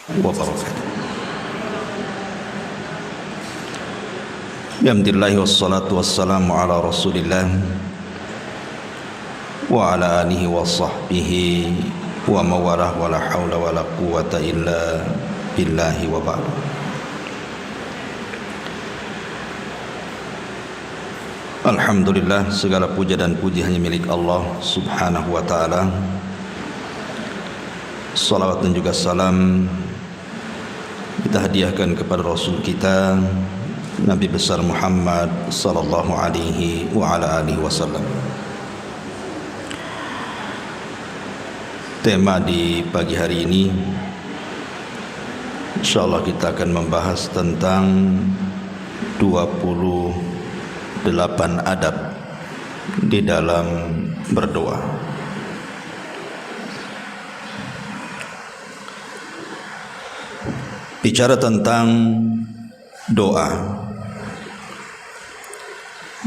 wabarakatuh. Alhamdulillah wassalatu wassalamu ala Rasulillah wa ala alihi wa sahbihi wa mawalah wa la hawla wa la quwwata illa billahi wa ba'd. Alhamdulillah, segala puja dan puji hanya milik Allah subhanahu wa ta'ala. Salawat dan juga salam kita hadiahkan kepada Rasul kita Nabi besar Muhammad sallallahu alaihi wa ala alihi wasallam. Tema di pagi hari ini insyaallah kita akan membahas tentang 28 adab di dalam berdoa. Bicara tentang doa,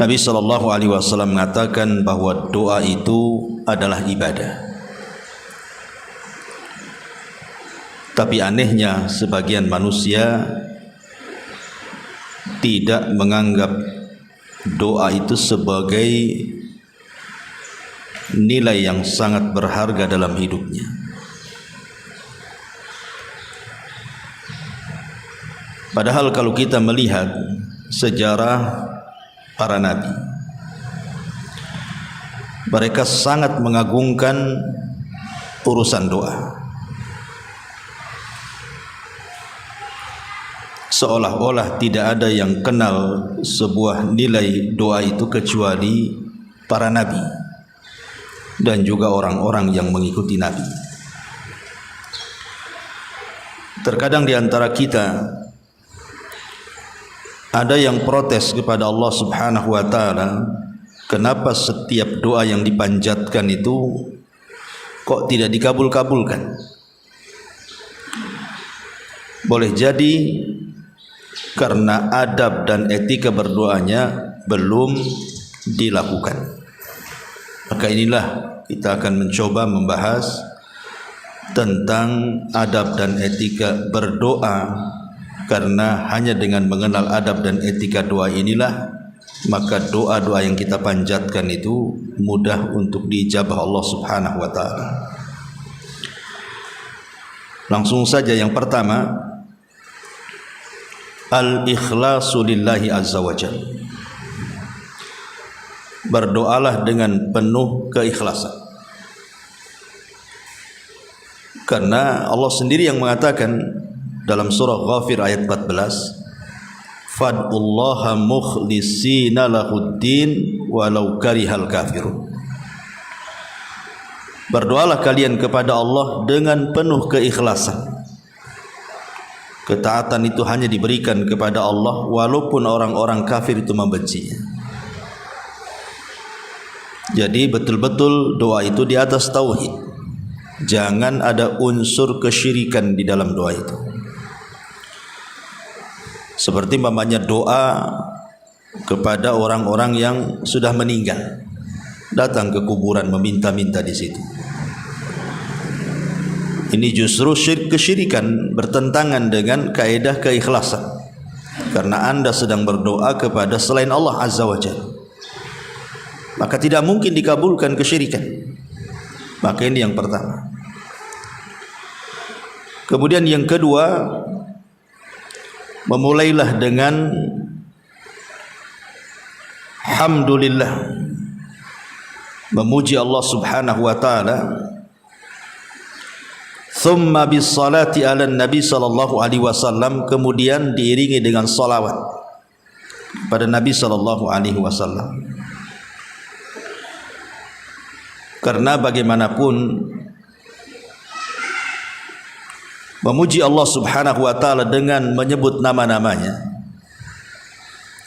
Nabi SAW mengatakan bahwa doa itu adalah ibadah. Tapi anehnya sebagian manusia tidak menganggap doa itu sebagai nilai yang sangat berharga dalam hidupnya. Padahal kalau kita melihat sejarah para nabi, mereka sangat mengagungkan urusan doa. Seolah-olah tidak ada yang kenal sebuah nilai doa itu kecuali para nabi dan juga orang-orang yang mengikuti nabi. Terkadang di antara kita ada yang protes kepada Allah subhanahu wa ta'ala, kenapa setiap doa yang dipanjatkan itu kok tidak dikabul-kabulkan. Boleh jadi karena adab dan etika berdoanya belum dilakukan. Maka inilah kita akan mencoba membahas tentang adab dan etika berdoa. Karena hanya dengan mengenal adab dan etika doa inilah, maka doa-doa yang kita panjatkan itu mudah untuk diijabah Allah subhanahu wa ta'ala. Langsung saja yang pertama, al-ikhlasu lillahi azza wa jalla. Berdoalah dengan penuh keikhlasan. Karena Allah sendiri yang mengatakan dalam surah Ghafir ayat 14, fad'ullaha mukhlisina lahuddin walau karihal kafirun. Berdoalah kalian kepada Allah dengan penuh keikhlasan. Ketaatan itu hanya diberikan kepada Allah walaupun orang-orang kafir itu membencinya. Jadi betul-betul doa itu di atas tauhid. Jangan ada unsur kesyirikan di dalam doa itu. Seperti mamanya doa kepada orang-orang yang sudah meninggal, datang ke kuburan meminta-minta di situ. Ini justru kesyirikan, bertentangan dengan kaidah keikhlasan. Karena Anda sedang berdoa kepada selain Allah azza wa jalla, maka tidak mungkin dikabulkan kesyirikan. Maka ini yang pertama. Kemudian yang kedua, memulailah dengan hamdulillah, memuji Allah subhanahu wa ta'ala, thumma bis salati ala nabi sallallahu alaihi wasallam, kemudian diiringi dengan salawat pada Nabi sallallahu alaihi wasallam. Karena bagaimanapun memuji Allah subhanahu wa ta'ala dengan menyebut nama-namanya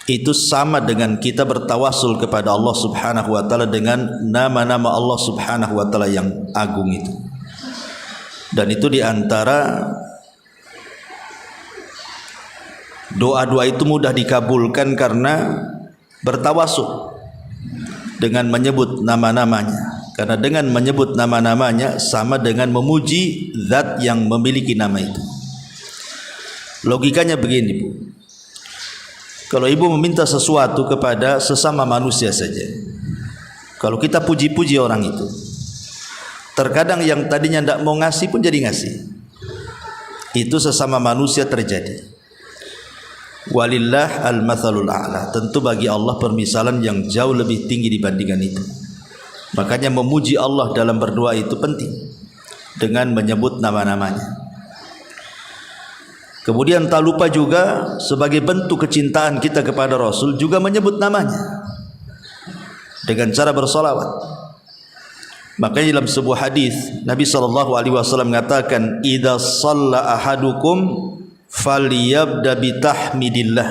itu sama dengan kita bertawasul kepada Allah subhanahu wa ta'ala dengan nama-nama Allah subhanahu wa ta'ala yang agung itu. Dan itu diantara doa-doa itu mudah dikabulkan karena bertawasul dengan menyebut nama-namanya. Karena dengan menyebut nama-namanya sama dengan memuji zat yang memiliki nama itu. Logikanya begini, Bu. Kalau ibu meminta sesuatu kepada sesama manusia saja, kalau kita puji-puji orang itu, terkadang yang tadinya tidak mau ngasih pun jadi ngasih. Itu sesama manusia terjadi. Walillah al-mathalul a'la. Tentu bagi Allah permisalan yang jauh lebih tinggi dibandingkan itu. Makanya memuji Allah dalam berdoa itu penting, dengan menyebut nama-namanya. Kemudian tak lupa juga sebagai bentuk kecintaan kita kepada Rasul juga menyebut namanya dengan cara bersolawat. Makanya dalam sebuah hadis Nabi SAW mengatakan, idza shalla ahadukum falyabda bitahmidillah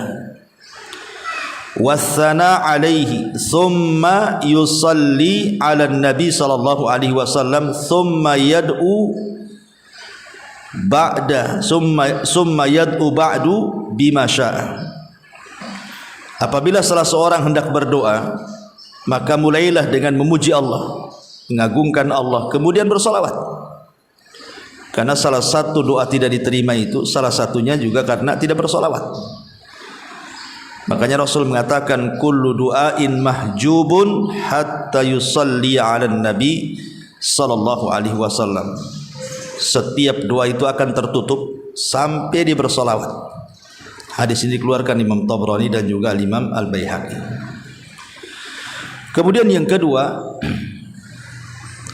wassana alaihi thumma yusalli ala nabi sallallahu alaihi wasallam thumma yad'u ba'da summa yad'u ba'du bima syaa. Apabila salah seorang hendak berdoa, maka mulailah dengan memuji Allah, mengagungkan Allah, kemudian bersolawat. Karena salah satu doa tidak diterima itu salah satunya juga karena tidak bersolawat. Makanya Rasul mengatakan, kullu du'ain mahjubun hatta yusalli 'alan nabi sallallahu alaihi wasallam. Setiap doa itu akan tertutup sampai dia bersolawat. Hadis ini dikeluarkan Imam Tabrani dan juga Imam Al-Baihaqi. Kemudian yang kedua,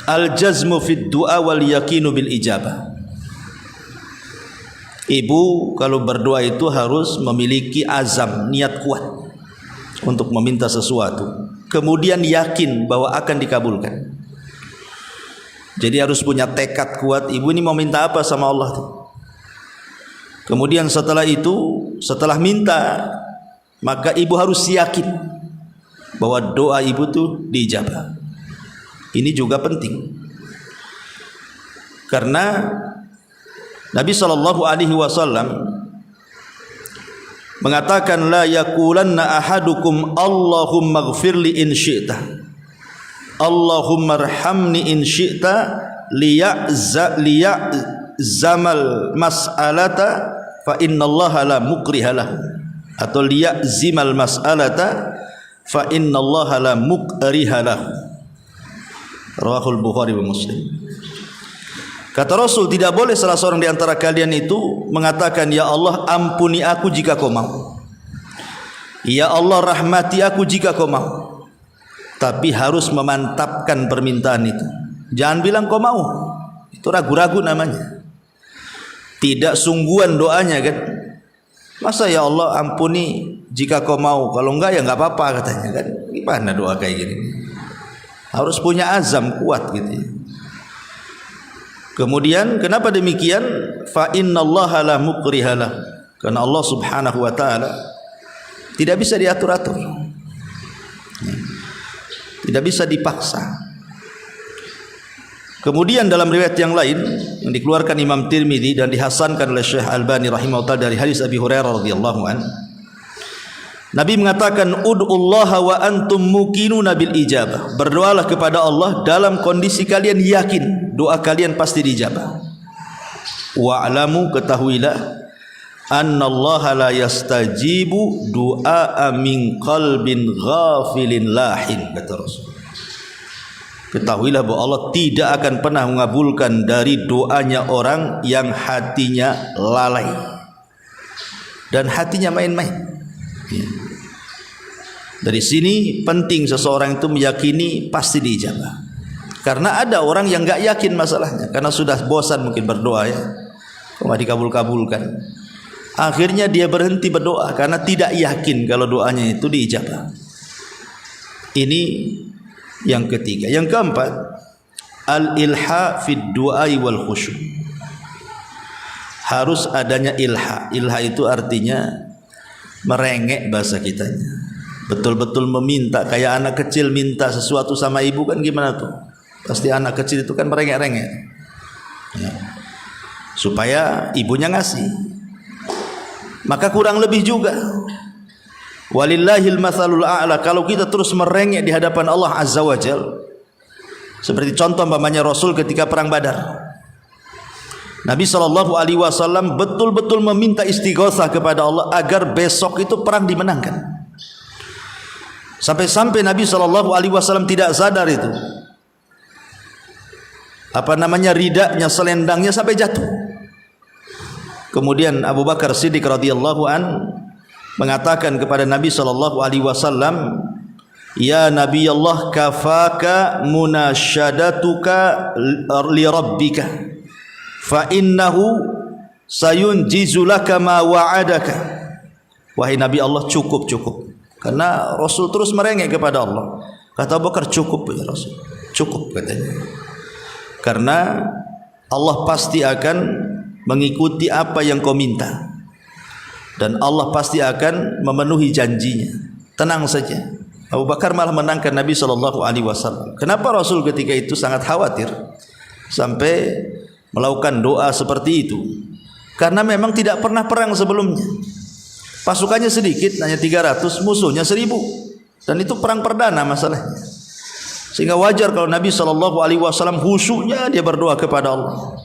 al-jazmu fid du'a wal yaqinu bil ijabah. Ibu kalau berdoa itu harus memiliki azam, niat kuat untuk meminta sesuatu, kemudian yakin bahwa akan dikabulkan. Jadi harus punya tekad kuat, ibu ini mau minta apa sama Allah tuh. Kemudian setelah itu, setelah minta, maka ibu harus yakin bahwa doa ibu tuh diijabah. Ini juga penting, karena Nabi SAW mengatakan, la yaqulanna ahadukum Allahumma ighfirli in syi'ta, Allahumma arhamni in syi'ta, liya'zamal mas'alata fa innallaha la mukriha lahu, atau liya'zimal mas'alata fa innallaha la mukriha lahu. Rawahul Bukhari wa Muslim. Kata Rasul, tidak boleh salah seorang di antara kalian itu mengatakan, ya Allah ampuni aku jika kau mau, ya Allah rahmati aku jika kau mau. Tapi harus memantapkan permintaan itu. Jangan bilang kau mau, itu ragu-ragu namanya. Tidak sungguhan doanya kan. Masa ya Allah ampuni jika kau mau, kalau enggak ya enggak apa-apa katanya kan. Gimana doa kayak gini? Harus punya azam kuat gitu ya. Kemudian kenapa demikian? Fa innallaha la mukriha lahu. Karena Allah Subhanahu wa taala tidak bisa diatur-atur. Tidak bisa dipaksa. Kemudian dalam riwayat yang lain yang dikeluarkan Imam Tirmidzi dan dihasankan oleh Syekh Albani rahimahullah dari hadis Abi Hurairah radhiyallahu an, Nabi mengatakan, ud'ullaha wa antum muqinuna bil ijabah. Berdoalah kepada Allah dalam kondisi kalian yakin doa kalian pasti dijabah. Wa'lamu, ketahuilah, annallaha la yastajibu du'a min qalbin ghafilin lahin, kata Rasul. Ketahuilah bahwa Allah tidak akan pernah mengabulkan dari doanya orang yang hatinya lalai dan hatinya main-main. Dari sini penting seseorang itu meyakini pasti diijabah. Karena ada orang yang enggak yakin masalahnya, karena sudah bosan mungkin berdoa ya, kok enggak dikabul-kabulkan. Akhirnya dia berhenti berdoa karena tidak yakin kalau doanya itu diijabah. Ini yang ketiga. Yang keempat, al-ilha fid du'ai wal khusyuk. Harus adanya ilha. Ilha itu artinya merengek bahasa kitanya. Betul-betul meminta, kayak anak kecil minta sesuatu sama ibu kan gimana tuh? Pasti anak kecil itu kan merengek-rengek ya, supaya ibunya ngasih. Maka kurang lebih juga, walillahil mathalul a'la, kalau kita terus merengek di hadapan Allah Azza wa Jal, seperti contoh umpamanya Rasul ketika perang Badar. Nabi SAW betul-betul meminta istighosah kepada Allah agar besok itu perang dimenangkan. Sampai-sampai Nabi SAW tidak sadar itu, ridaknya, selendangnya sampai jatuh. Kemudian Abu Bakar Siddiq radhiyallahu an mengatakan kepada Nabi SAW, ya Nabi Allah, kafaka munasyadatuka li rabbika fa innahu sayunjizu laka ma wa'adaka. Wahai Nabi Allah, cukup. Karena Rasul terus merengek kepada Allah. Kata Abu Bakar, cukup ya Rasul, cukup katanya. Karena Allah pasti akan mengikuti apa yang kau minta, dan Allah pasti akan memenuhi janjinya. Tenang saja. Abu Bakar malah menangkan Nabi SAW. Kenapa Rasul ketika itu sangat khawatir sampai melakukan doa seperti itu? Karena memang tidak pernah perang sebelumnya. Pasukannya sedikit, hanya 300, musuhnya 1000, dan itu perang perdana masalahnya. Sehingga wajar kalau Nabi SAW khusyuknya dia berdoa kepada Allah,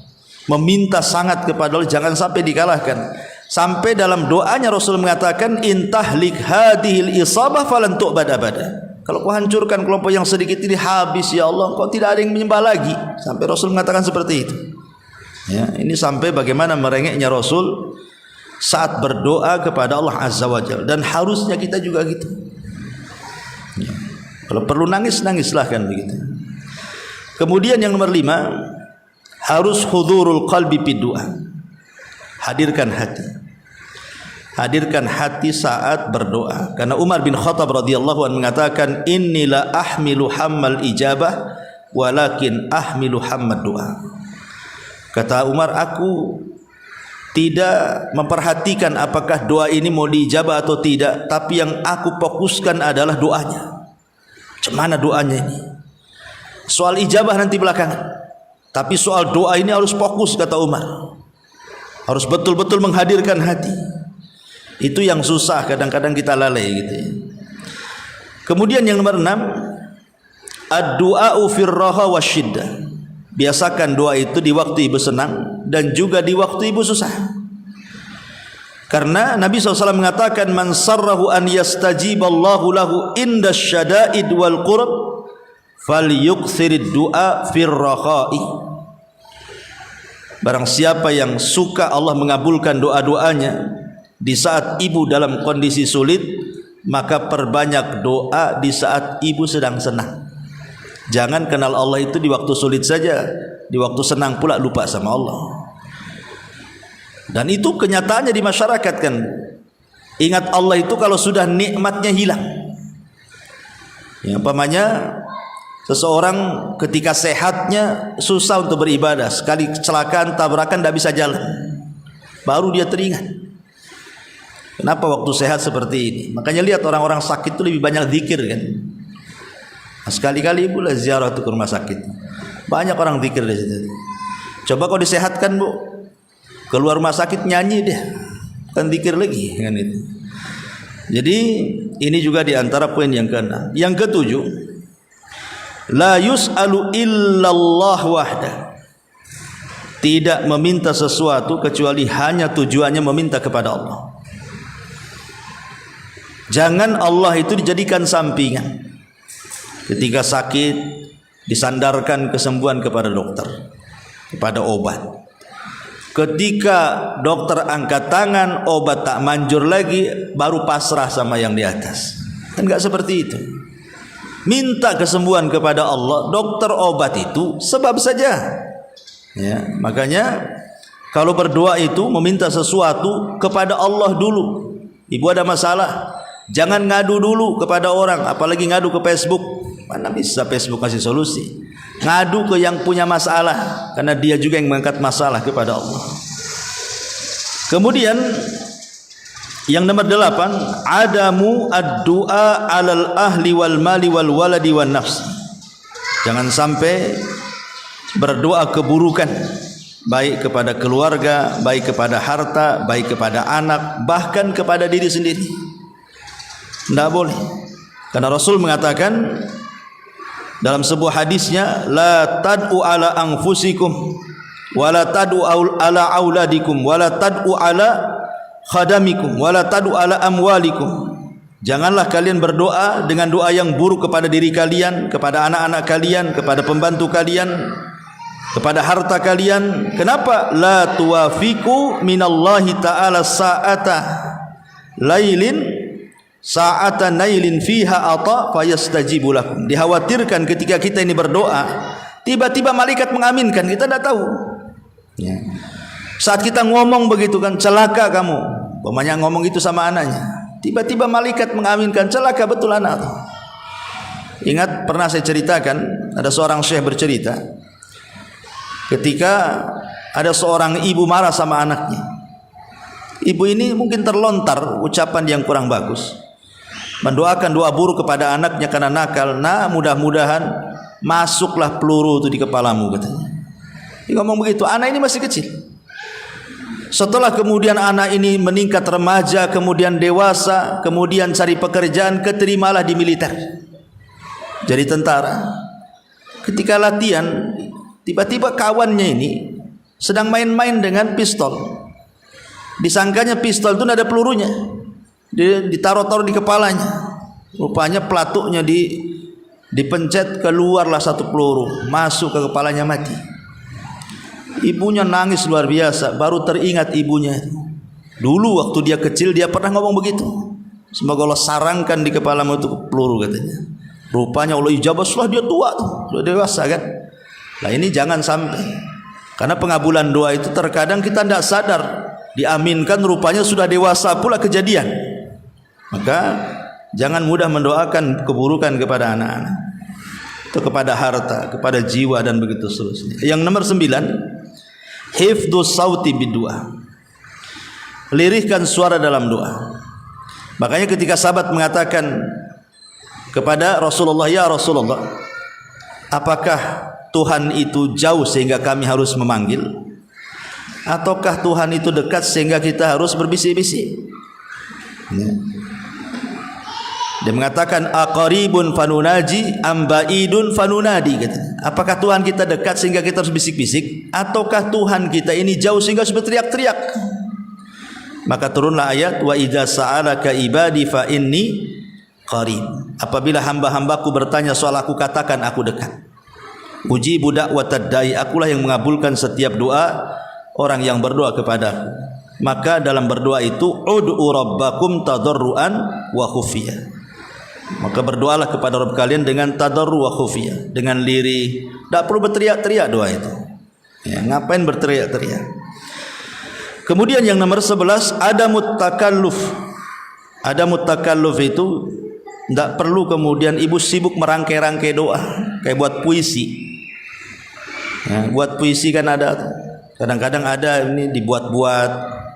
meminta sangat kepada Allah jangan sampai dikalahkan. Sampai dalam doanya Rasul mengatakan, intahlik hadhil isabah falan tu'bad abada. Kalau kau hancurkan kelompok yang sedikit ini, habis ya Allah, kau tidak ada yang menyembah lagi. Sampai Rasul mengatakan seperti itu. Ya, ini sampai bagaimana merengeknya Rasul saat berdoa kepada Allah Azza wa Jalla. Dan harusnya kita juga gitu. Ya. Kalau perlu nangis, nangislah kan begitu. Kemudian yang nomor 5, harus hudurul qalbi fi du'a. Hadirkan hati saat berdoa. Karena Umar bin Khattab radhiyallahu anhu mengatakan, innila ahmilu hammal ijabah walakin ahmilu hammad du'a. Kata Umar, aku tidak memperhatikan apakah doa ini mau diijabah atau tidak, tapi yang aku fokuskan adalah doanya. Macam doanya ini? Soal ijabah nanti belakangan, tapi soal doa ini harus fokus, kata Umar. Harus betul-betul menghadirkan hati. Itu yang susah, kadang-kadang kita lalai gitu ya. Kemudian yang nomor 6, ad-du'a'u firraha wasyiddah. Biasakan doa itu di waktu ibu senang dan juga di waktu ibu susah. Karena Nabi SAW mengatakan, man sarrahu an yastajiballahu lahu inda syada'id wal qurb falyuksirid du'a firraha'i. Barang siapa yang suka Allah mengabulkan doa-doanya di saat ibu dalam kondisi sulit, maka perbanyak doa di saat ibu sedang senang. Jangan kenal Allah itu di waktu sulit saja, di waktu senang pula lupa sama Allah. Dan itu kenyataannya di masyarakat kan. Ingat Allah itu kalau sudah nikmatnya hilang. Ya, umpamanya seseorang ketika sehatnya susah untuk beribadah, sekali kecelakaan, tabrakan, tidak bisa jalan, baru dia teringat. Kenapa waktu sehat seperti ini? Makanya lihat orang-orang sakit itu lebih banyak zikir kan. Sekali-kali pula ziarah ke rumah sakit, banyak orang zikir di situ. Coba kau disehatkan bu, keluar rumah sakit nyanyi dia, kan zikir lagi kan itu. Jadi ini juga diantara poin yang ke-6. Yang ke-7, la yus'alu illallah wahda. Tidak meminta sesuatu kecuali hanya tujuannya meminta kepada Allah. Jangan Allah itu dijadikan sampingan. Ketika sakit disandarkan kesembuhan kepada dokter, kepada obat. Ketika dokter angkat tangan, obat tak manjur lagi, baru pasrah sama yang di atas. Kan enggak seperti itu. Minta kesembuhan kepada Allah, dokter obat itu sebab saja. Ya, makanya kalau berdoa itu meminta sesuatu kepada Allah dulu. Ibu ada masalah, jangan ngadu dulu kepada orang, apalagi ngadu ke Facebook. Mana bisa Facebook kasih solusi? Ngadu ke yang punya masalah, karena dia juga yang mengangkat masalah kepada Allah. Kemudian yang nomor 8, adamu ad-du'a 'alal ahli wal mali wal waladi wan nafs. Jangan sampai berdoa keburukan, baik kepada keluarga, baik kepada harta, baik kepada anak, bahkan kepada diri sendiri. Tidak boleh. Karena Rasul mengatakan dalam sebuah hadisnya, la tad'u ala anfusikum wala tad'u ala auladikum wala tad'u ala khadamikum wala tad'u ala amwalikum. Janganlah kalian berdoa dengan doa yang buruk kepada diri kalian, kepada anak-anak kalian, kepada pembantu kalian, kepada harta kalian. Kenapa? La tuwafiqu minallahi ta'ala sa'ata lailin sa'ata nailin fiha ata fayastajibu lakum. Dikhawatirkan ketika kita ini berdoa, tiba-tiba malaikat mengaminkan, kita tidak tahu. Ya. Saat kita ngomong begitu kan, celaka kamu. Umpamanya ngomong itu sama anaknya. Tiba-tiba malaikat mengaminkan, celaka betul anak itu. Ingat pernah saya ceritakan, ada seorang syekh bercerita ketika ada seorang ibu marah sama anaknya. Ibu ini mungkin terlontar ucapan yang kurang bagus, mendoakan doa buruk kepada anaknya karena nakal. Nah, mudah-mudahan masuklah peluru itu di kepalamu, katanya. Dia ngomong begitu, anak ini masih kecil. Setelah kemudian anak ini meningkat remaja, kemudian dewasa, kemudian cari pekerjaan, keterimalah di militer, jadi tentara. Ketika latihan, tiba-tiba kawannya ini sedang main-main dengan pistol. Disangkanya pistol itu tidak ada pelurunya, ditaruh-taruh di kepalanya. Rupanya pelatuknya dipencet, keluarlah satu peluru, masuk ke kepalanya, mati. Ibunya nangis luar biasa. Baru teringat ibunya, dulu waktu dia kecil dia pernah ngomong begitu, semoga Allah sarangkan di kepalamu itu peluru, katanya. Rupanya Allah ijabah setelah dia tua tuh, sudah dewasa kan. Nah ini jangan sampai, karena pengabulan doa itu terkadang kita tidak sadar, diaminkan rupanya sudah dewasa pula kejadian. Maka jangan mudah mendoakan keburukan kepada anak-anak, atau kepada harta, kepada jiwa, dan begitu seterusnya. Yang nomor 9, hifdzus sauti biddu'a, lirihkan suara dalam doa. Makanya ketika sahabat mengatakan kepada Rasulullah, ya Rasulullah, apakah Tuhan itu jauh sehingga kami harus memanggil, ataukah Tuhan itu dekat sehingga kita harus berbisik-bisik? Dia mengatakan aqaribun fanunaji am baidun fanunadi, katanya. Apakah Tuhan kita dekat sehingga kita harus bisik-bisik, ataukah Tuhan kita ini jauh sehingga harus berteriak-teriak? Maka turunlah ayat wa idza sa'alaka ibadi fa inni qarib. Apabila hamba-hambaku bertanya soal aku, katakan aku dekat. Ujibu da'watad da'i, akulah yang mengabulkan setiap doa orang yang berdoa kepadaku. Maka dalam berdoa itu ud'u rabbakum tadarruan wa khufiyah. Maka berdoalah kepada Rabb kalian dengan tadarru wa khufiyah, dengan lirih. Tak perlu berteriak-teriak doa itu. Ya, ngapain berteriak-teriak? Kemudian yang nomor 11, adamut takalluf. Adamut takalluf itu tidak perlu kemudian ibu sibuk merangkai-rangkai doa kayak buat puisi. Ya, buat puisi kan ada, kadang-kadang ada ini dibuat-buat,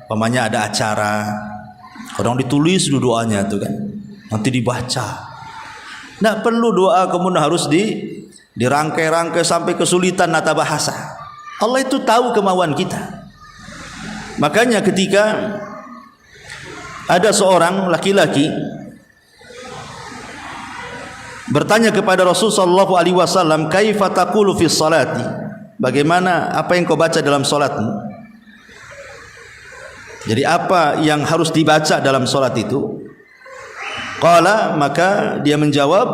pamannya ada acara, orang ditulis dulu doanya tuh kan, nanti dibaca. Tidak perlu doa kemudian harus dirangkai-rangkai sampai kesulitan nata bahasa. Allah itu tahu kemauan kita. Makanya ketika ada seorang laki-laki bertanya kepada Rasulullah sallallahu alaihi wasallam, kaifa taqulu fi sholati? Bagaimana, apa yang kau baca dalam salatmu? Jadi apa yang harus dibaca dalam salat itu? Qala, maka dia menjawab,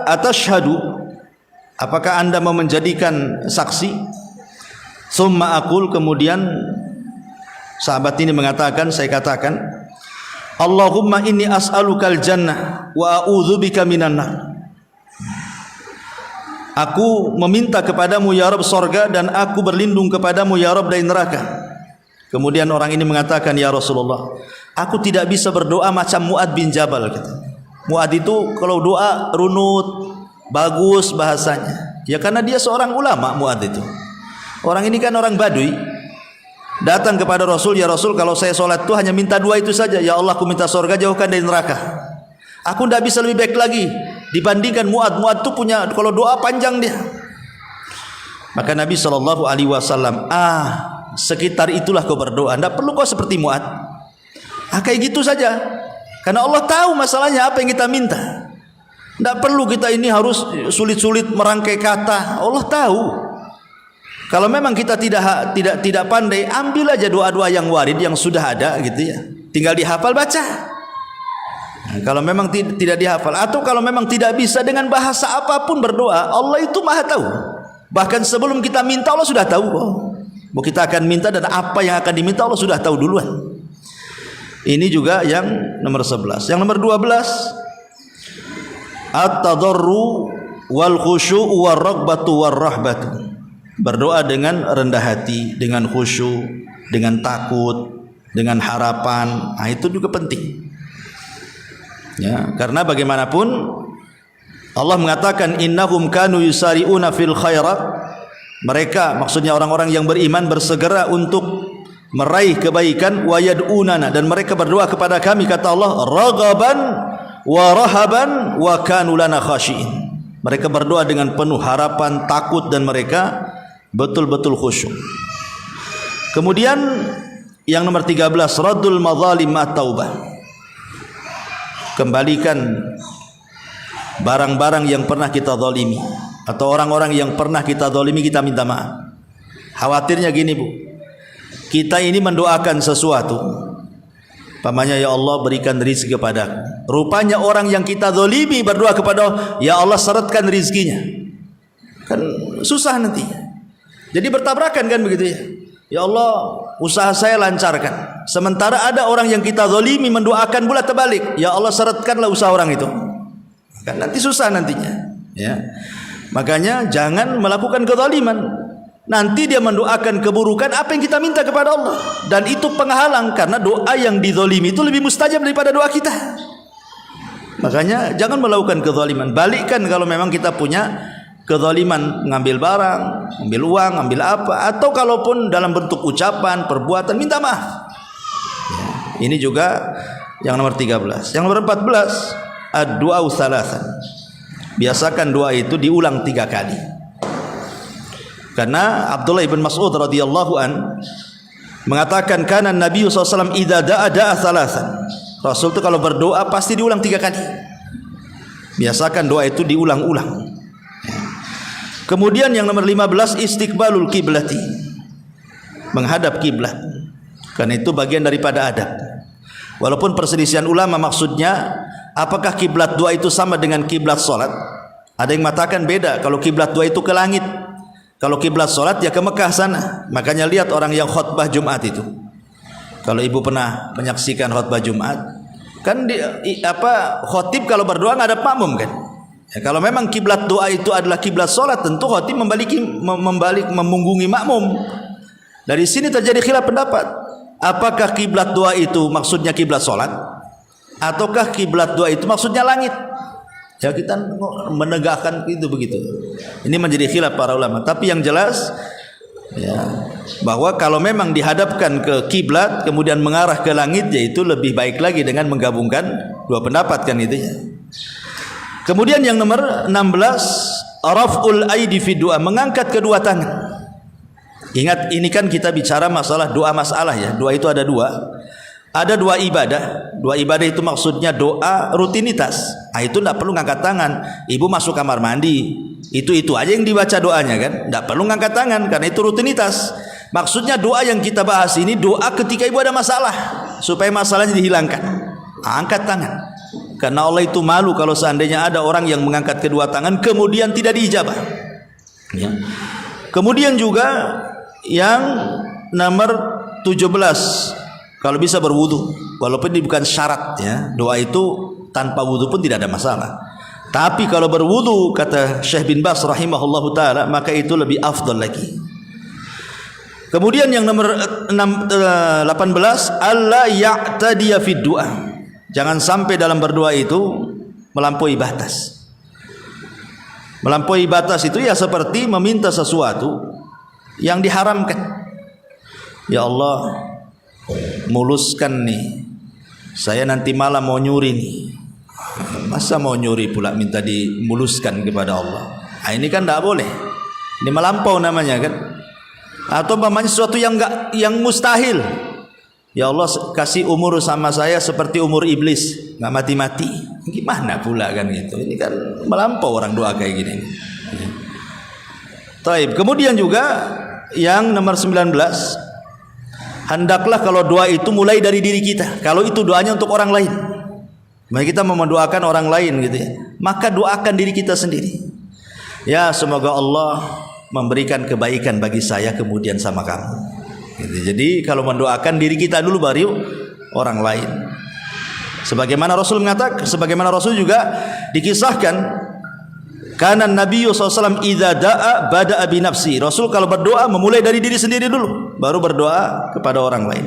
atashhadu, apakah anda mau menjadikan saksi? Summa aqul, kemudian sahabat ini mengatakan, saya katakan, Allahumma inni as'alukal jannah wa a'udzubika minan nar. Aku meminta kepadamu ya Rabb sorga, dan aku berlindung kepadamu ya Rabb dari neraka. Kemudian orang ini mengatakan, ya Rasulullah, aku tidak bisa berdoa macam Mu'ad bin Jabal. Mu'ad itu kalau doa runut, bagus bahasanya. Ya karena dia seorang ulama. Mu'ad itu, orang ini kan orang Badui, datang kepada Rasul, ya Rasul, kalau saya sholat itu hanya minta dua itu saja. Ya Allah, aku minta surga, jauhkan dari neraka. Aku tidak bisa lebih baik lagi dibandingkan Mu'ad. Mu'ad itu punya, kalau doa panjang dia. Maka Nabi SAW, sekitar itulah kau berdoa, tidak perlu kau seperti Mu'ad. Kayak gitu saja, karena Allah tahu masalahnya apa yang kita minta. Tidak perlu kita ini harus sulit-sulit merangkai kata. Allah tahu. Kalau memang kita tidak pandai, ambil aja doa-doa yang warid yang sudah ada gitu ya. Tinggal dihafal baca. Nah, kalau memang tidak dihafal atau kalau memang tidak bisa dengan bahasa apapun berdoa, Allah itu Maha tahu. Bahkan sebelum kita minta Allah sudah tahu kok. Bahwa kita akan minta dan apa yang akan diminta Allah sudah tahu duluan. Ini juga yang nomor 11. Yang nomor 12, at-tadarru wal khusyu' war raghbatu war rahbatu. Berdoa dengan rendah hati, dengan khusyuk, dengan takut, dengan harapan. Nah, itu juga penting. Ya, karena bagaimanapun Allah mengatakan innahum kanu yusari'una fil khairat. Mereka maksudnya orang-orang yang beriman bersegera untuk meraih kebaikan, wa yad'unana, dan mereka berdoa kepada kami, kata Allah, raghaban wa rahaban wa kanu lana khashiin. Mereka berdoa dengan penuh harapan, takut, dan mereka betul-betul khusyuk. Kemudian yang nomor 13, raddul madzalim at-taubah. Kembalikan barang-barang yang pernah kita zalimi atau orang-orang yang pernah kita zalimi, kita minta maaf. Khawatirnya gini, Bu. Kita ini mendoakan sesuatu, pamannya, ya Allah berikan rizki kepadaku. Rupanya orang yang kita zalimi berdoa kepada Allah, ya Allah syaratkan rizkinya. Kan susah nanti. Jadi bertabrakan kan begitu ya. Ya Allah usaha saya lancarkan. Sementara ada orang yang kita zalimi mendoakan pula terbalik, ya Allah syaratkanlah usaha orang itu. Kan nanti susah nantinya. Ya. Makanya jangan melakukan kezaliman. Nanti dia mendoakan keburukan apa yang kita minta kepada Allah, dan itu penghalang karena doa yang dizalimi itu lebih mustajab daripada doa kita. Makanya jangan melakukan kezaliman. Balikkan kalau memang kita punya kezaliman, ngambil barang, ngambil uang, ngambil apa, atau kalaupun dalam bentuk ucapan, perbuatan, minta maaf. Ya, ini juga yang nomor 13. Yang nomor 14, ad-du'a thalathan. Biasakan doa itu diulang 3 kali. Karena Abdullah ibn Mas'ud radhiyallahu an mengatakan kana Nabi SAW idza da'a thalathan. Rasul itu kalau berdoa pasti diulang 3 kali. Biasakan doa itu diulang-ulang. Kemudian yang nomor 15, istiqbalul kiblati. Menghadap kiblat. Karena itu bagian daripada adab. Walaupun perselisihan ulama maksudnya apakah kiblat doa itu sama dengan kiblat salat? Ada yang mengatakan beda. Kalau kiblat doa itu ke langit, kalau kiblat salat ya ke Mekah sana. Makanya lihat orang yang khutbah Jumat itu. Kalau ibu pernah menyaksikan khutbah Jumat, kan khotib kalau berdoa nggak ada makmum kan? Ya, kalau memang kiblat doa itu adalah kiblat salat, tentu khotib membalik memunggungi makmum. Dari sini terjadi khilaf pendapat. Apakah kiblat doa itu maksudnya kiblat salat, ataukah kiblat doa itu maksudnya langit? Ya, kita menegakkan itu begitu. Ini menjadi khilaf para ulama. Tapi yang jelas ya, bahwa kalau memang dihadapkan ke kiblat kemudian mengarah ke langit, yaitu lebih baik lagi dengan menggabungkan dua pendapat kan itu ya. Kemudian yang nomor 16, raf'ul aidi fi du'a, mengangkat kedua tangan. Ingat, ini kan kita bicara masalah doa masalah ya. Doa itu ada dua. Ada dua ibadah. Dua ibadah itu maksudnya doa rutinitas. Ah, itu tidak perlu ngangkat tangan. Ibu masuk kamar mandi, itu aja yang dibaca doanya kan. Tidak perlu ngangkat tangan karena itu rutinitas. Maksudnya doa yang kita bahas ini doa ketika ibu ada masalah, supaya masalahnya dihilangkan. Angkat tangan. Karena Allah itu malu kalau seandainya ada orang yang mengangkat kedua tangan kemudian tidak diijabah. Ya. Kemudian juga yang nomor 17, kalau bisa berwudu, walaupun ini bukan syarat ya. Doa itu tanpa wudu pun tidak ada masalah. Tapi kalau berwudu, kata Syekh bin Baz rahimahullahu taala, maka itu lebih afdal lagi. Kemudian yang nomor 18, alla ya'tadiya fid du'a. Jangan sampai dalam berdoa itu melampaui batas. Melampaui batas itu ya seperti meminta sesuatu yang diharamkan. Ya Allah, muluskan nih, saya nanti malam mau nyuri nih. Masa mau nyuri pula minta dimuluskan kepada Allah? Nah, ini kan tidak boleh. Ini melampau namanya kan. Atau umpamanya sesuatu yang mustahil. Ya Allah kasih umur sama saya seperti umur iblis, nggak mati-mati. Gimana pula kan gitu. Ini kan melampau orang doa kayak gini. Taib. Kemudian juga yang nomor 19, hendaklah kalau doa itu mulai dari diri kita. Kalau itu doanya untuk orang lain, maka kita mau mendoakan orang lain gitu ya, maka doakan diri kita sendiri. Ya, semoga Allah memberikan kebaikan bagi saya kemudian sama kamu. Gitu. Jadi kalau mendoakan diri kita dulu baru orang lain. Sebagaimana Rasul mengatakan, sebagaimana Rasul juga dikisahkan, karena Nabi SAW idza da'a bada'a bi nafsi. Rasul kalau berdoa memulai dari diri sendiri dulu, baru berdoa kepada orang lain.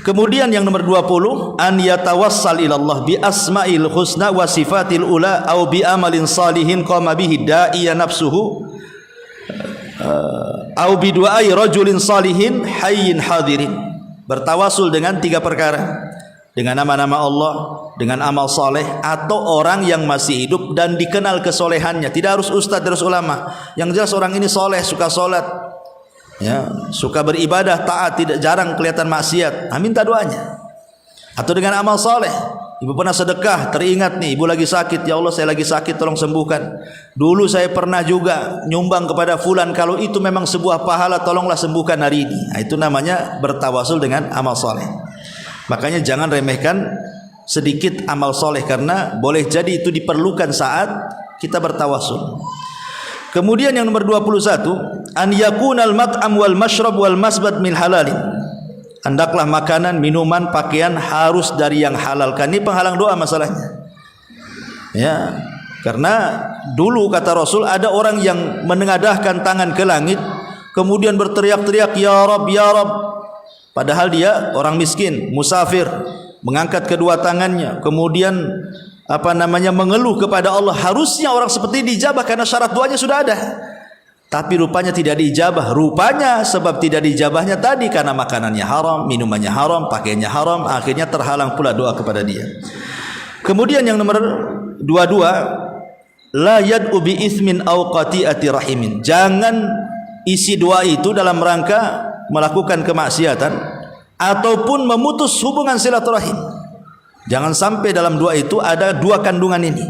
Kemudian yang nomor 20, an yatawassal ila Allah bi asma'il husna wa sifatil ula au bi amalin salihin qama bihi da'iya nafsuhu au bi du'ai rajulin salihin hayyin hadirin. Bertawasul dengan 3 perkara. Dengan nama-nama Allah, dengan amal soleh, atau orang yang masih hidup dan dikenal kesolehannya. Tidak harus ustadz, harus ulama. Yang jelas orang ini soleh, suka solat, ya, suka beribadah, taat, tidak jarang kelihatan maksiat. Minta doanya. Atau dengan amal soleh. Ibu pernah sedekah, teringat nih, ibu lagi sakit. Ya Allah, saya lagi sakit, tolong sembuhkan. Dulu saya pernah juga nyumbang kepada fulan. Kalau itu memang sebuah pahala, tolonglah sembuhkan hari ini. Nah, itu namanya bertawasul dengan amal soleh. Makanya jangan remehkan sedikit amal soleh, karena boleh jadi itu diperlukan saat kita bertawasul. Kemudian yang nomor 21, an yakunal mat'am wal mashrab wal masbad min halalin. Hendaklah makanan, minuman, pakaian harus dari yang halal. Kan ini penghalang doa masalahnya. Ya, karena dulu kata Rasul ada orang yang menengadahkan tangan ke langit kemudian berteriak-teriak ya Rabb ya Rabb. Padahal dia orang miskin, musafir, mengangkat kedua tangannya, kemudian mengeluh kepada Allah. Harusnya orang seperti ini dijabah karena syarat doanya sudah ada. Tapi rupanya tidak diijabah. Rupanya sebab tidak diijabahnya tadi karena makanannya haram, minumannya haram, pakaiannya haram, akhirnya terhalang pula doa kepada dia. Kemudian yang nomor 22, la yad'u bi itsmin aw qati'ati rahimin. Jangan isi doa itu dalam rangka melakukan kemaksiatan ataupun memutus hubungan silaturahim. Jangan sampai dalam doa itu ada 2 kandungan ini.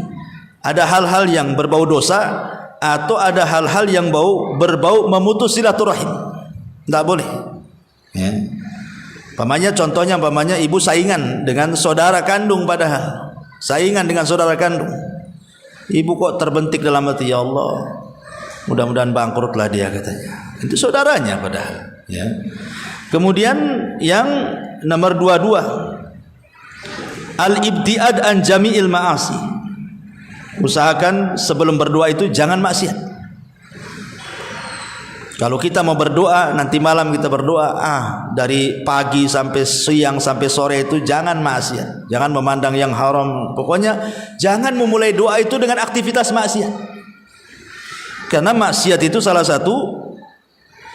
Ada hal-hal yang berbau dosa atau ada hal-hal yang berbau memutus silaturahim. Tidak boleh. Ya. Contohnya ibu saingan dengan saudara kandung, padahal saingan dengan saudara kandung. Ibu kok terbentik dalam hati, ya Allah, mudah-mudahan bangkrutlah dia, katanya. Itu saudaranya padahal. Ya. Kemudian yang nomor 22, al-ibtiad an jami'il ma'asi. Usahakan sebelum berdoa itu jangan maksiat. Kalau kita mau berdoa, nanti malam kita berdoa, dari pagi sampai siang sampai sore itu jangan maksiat. Jangan memandang yang haram. Pokoknya jangan memulai doa itu dengan aktivitas maksiat. Karena maksiat itu salah satu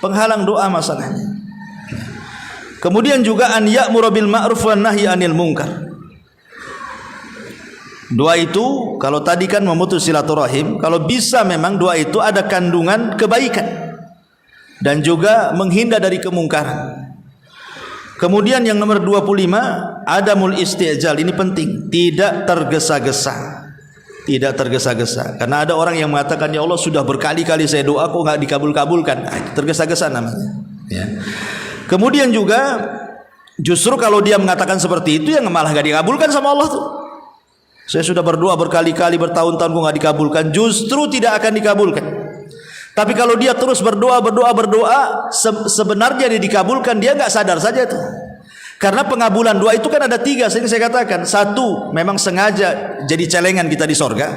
penghalang doa masalahnya. Kemudian juga an ya'muru bil ma'ruf wan nahyi 'anil munkar. Doa itu kalau tadi kan memutus silaturahim, kalau bisa memang doa itu ada kandungan kebaikan dan juga menghindar dari kemungkaran. Kemudian yang nomor 25, adamul isti'jal. Ini penting, tidak tergesa-gesa. Tidak tergesa-gesa. Karena ada orang yang mengatakan, ya Allah sudah berkali-kali saya doa kok nggak dikabul-kabulkan. Tergesa-gesa namanya. Ya. Kemudian juga justru kalau dia mengatakan seperti itu, yang malah nggak dikabulkan sama Allah tuh. Saya sudah berdoa berkali-kali, bertahun-tahun kok nggak dikabulkan. Justru tidak akan dikabulkan. Tapi kalau dia terus berdoa, sebenarnya dia dikabulkan, dia nggak sadar saja tuh. Karena pengabulan doa itu kan ada 3, sering saya katakan. 1, memang sengaja jadi celengan kita di sorga.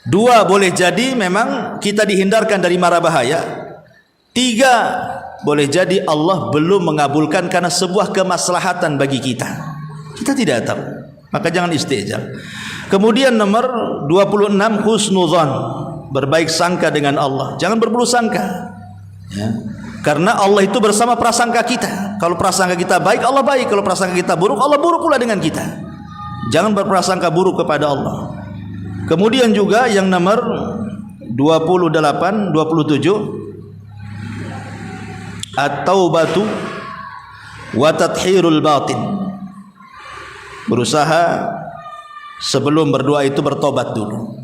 2, boleh jadi memang kita dihindarkan dari mara bahaya. 3, boleh jadi Allah belum mengabulkan karena sebuah kemaslahatan bagi kita. Kita tidak tahu. Maka jangan istijal. Kemudian nomor 26, husnudzan. Berbaik sangka dengan Allah. Jangan berburuk sangka. Ya. Karena Allah itu bersama prasangka kita. Kalau prasangka kita baik, Allah baik. Kalau prasangka kita buruk, Allah buruk pula dengan kita. Jangan berprasangka buruk kepada Allah. Kemudian juga yang nomor 28, 27, at-taubatu wa tathhirul batin. Berusaha sebelum berdoa itu bertobat dulu.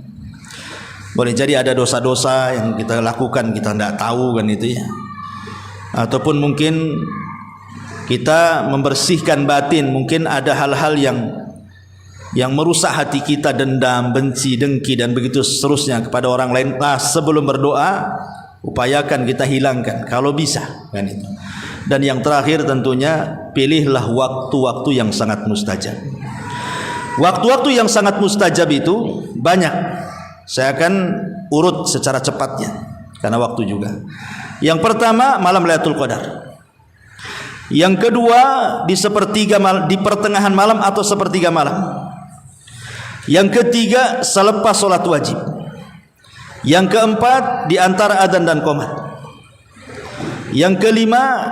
Boleh jadi ada dosa-dosa yang kita lakukan kita tidak tahu kan itu ya. Ataupun mungkin kita membersihkan batin, mungkin ada hal-hal yang merusak hati kita, dendam, benci, dengki dan begitu seterusnya kepada orang lain. Nah, sebelum berdoa upayakan kita hilangkan kalau bisa kan itu. Dan yang terakhir tentunya pilihlah waktu-waktu yang sangat mustajab. Waktu-waktu yang sangat mustajab itu banyak. Saya akan urut secara cepatnya karena waktu juga. Yang pertama malam Lailatul Qadar. Yang kedua di pertengahan malam atau sepertiga malam. Yang ketiga selepas solat wajib. Yang keempat di antara adzan dan qomat. Yang kelima